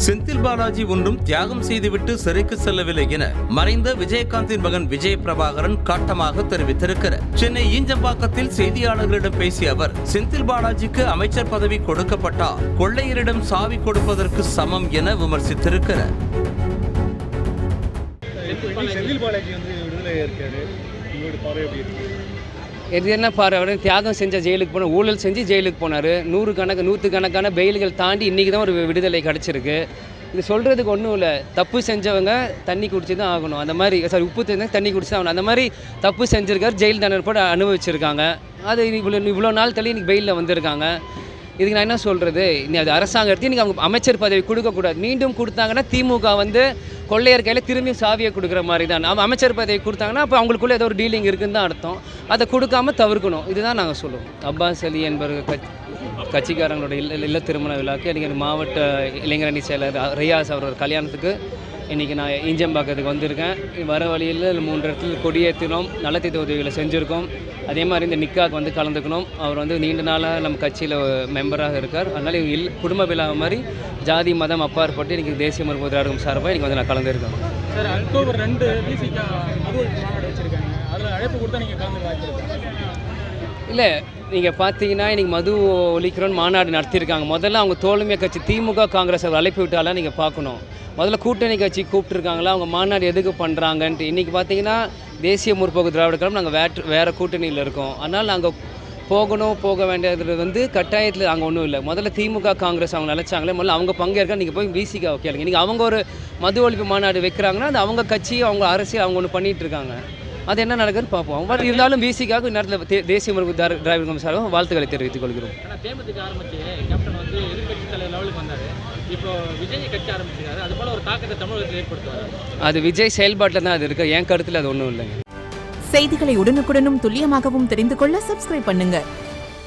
செந்தில் பாலாஜி ஒன்றும் தியாகம் செய்துவிட்டு சிறைக்கு செல்லவில்லை என மறைந்த விஜயகாந்தின் மகன் விஜய் பிரபாகரன் காட்டமாக தெரிவித்திருக்கிறார். சென்னை ஈஞ்சம்பாக்கத்தில் செய்தியாளர்களிடம் பேசிய அவர், செந்தில் பாலாஜிக்கு அமைச்சர் பதவி கொடுக்கப்பட்டால் கொள்ளையரிடம் சாவி கொடுப்பதற்கு சமம் என விமர்சித்திருக்கிறார். இது என்ன பாரு, தியாகம் செஞ்ச ஜெயிலுக்கு போன, ஊழல் செஞ்சு ஜெயிலுக்கு போனார். நூற்றுக்கணக்கான பெயில்கள் தாண்டி இன்றைக்கி தான் ஒரு விடுதலை கிடச்சிருக்கு. இது சொல்கிறதுக்கு ஒன்றும் இல்லை. தப்பு செஞ்சவங்க தண்ணி குடிச்சு தான் ஆகணும். அந்த மாதிரி உப்பு தெரிஞ்சா தண்ணி குடிச்சு தான் ஆகணும். அந்த மாதிரி தப்பு செஞ்சுருக்காரு, ஜெயில் தண்டனை போட்டு அனுபவிச்சிருக்காங்க. அது இவ்வளோ நாள் தள்ளி இன்றைக்கி பெயிலில் வந்திருக்காங்க. இதுக்கு நான் என்ன சொல்கிறது, இனி அது அரசாங்கத்தை இன்றைக்கி அவங்க அமைச்சர் பதவி கொடுக்கக்கூடாது. மீண்டும் கொடுத்தாங்கன்னா திமுக கொள்ளையர் கையில் திரும்பி சாவியை கொடுக்குற மாதிரி தான். அமைச்சர் பதவி கொடுத்தாங்கன்னா அப்போ அவங்களுக்குள்ளே ஏதோ ஒரு டீலிங் இருக்குன்னு தான் அர்த்தம். அதை கொடுக்காம தவிர்க்கணும். இதுதான் நாங்கள் சொல்லுவோம். அப்பாஸ் அலி என்பவர் கட்சிக்காரங்களோட இல்ல திருமண விழாக்கு இன்றைக்கி மாவட்ட இளைஞரணி செயலர் ரியாஸ் அவரோட கல்யாணத்துக்கு இன்றைக்கி நான் ஈஞ்சம்பாக்கத்துக்கு வந்திருக்கேன். வர வழியில் 3 இடத்துல கொடியேற்றினோம், நலத்திட்ட உதவிகளை செஞ்சுருக்கோம். அதே மாதிரி இந்த நிக்காவுக்கு கலந்துக்கணும். அவர் நீண்ட நாளாக நம்ம கட்சியில் மெம்பராக இருக்கார். அதனால் குடும்ப விழா மாதிரி ஜாதி மதம் அப்பாற்பட்டு இன்றைக்கி தேசிய மறுப்பு திராவிடம் சார்பாக இன்றைக்கி நான் கலந்துருக்கேன். சார், அக்டோபர் 2 பிசிகா மது மாநாடு வச்சுருக்காங்க. அதில் அழைப்பு கொடுத்தா நீங்கள் கலந்து இல்லை, நீங்கள் பார்த்தீங்கன்னா இன்றைக்கி மது ஒழிக்கிறோன்னு மாநாடு நடத்தியிருக்காங்க. முதல்ல அவங்க தோழமை கட்சி திமுக காங்கிரஸ் அழைப்பு விட்டாலாம் நீங்கள் பார்க்கணும். முதல்ல கூட்டணி கட்சி கூப்பிட்டுருக்காங்களா, அவங்க மாநாடு எதுக்கு பண்ணுறாங்கன்ட்டு. இன்றைக்கி பார்த்தீங்கன்னா தேசிய முற்போக்கு திராவிட கழகம் நாங்கள் வேறு கூட்டணியில் இருக்கோம். அதனால் நாங்கள் போக வேண்டியது கட்டாயத்தில் அங்கே ஒன்றும் இல்லை. முதல்ல திமுக காங்கிரஸ் அவங்க நினச்சாங்களே, முதல்ல அவங்க பங்கேற்க நீங்கள் போய் பிசிகாவை கேளுங்க. இன்றைக்கி அவங்க ஒரு மது ஒழிப்பு மாநாடு வைக்கிறாங்கன்னா அது அவங்க கட்சி, அவங்க அரசியல், அவங்க ஒன்று பண்ணிகிட்ருக்காங்க. அது என்ன நடக்குதுன்னு பார்ப்போம். பட் இருந்தாலும் பிசிக்காக நேரத்தில் தேசிய முற்போக்கு திராவிட கழகம் சார்பாக வாழ்த்துக்களை தெரிவித்துக் கொள்கிறோம். தேமுதிக ஆரம்பிச்சு கேப்டன் எதிர்கட்சி தலைவர் லெவலுக்கு வந்தார். இப்போ விஜய் கட்சி ஆரம்பிச்சிருக்காரு. அது போல ஒரு தாக்கத்தை தமிழகத்தில் ஏற்படுத்துவார். அது விஜய் செயல்பாட்டில் தான் அது இருக்குது. என் கருத்தில் அது ஒன்றும் இல்லைங்க. செய்திகளை உடனுக்குடனும் துல்லியமாகவும் தெரிந்து கொள்ள சப்ஸ்கிரைப் பண்ணுங்க.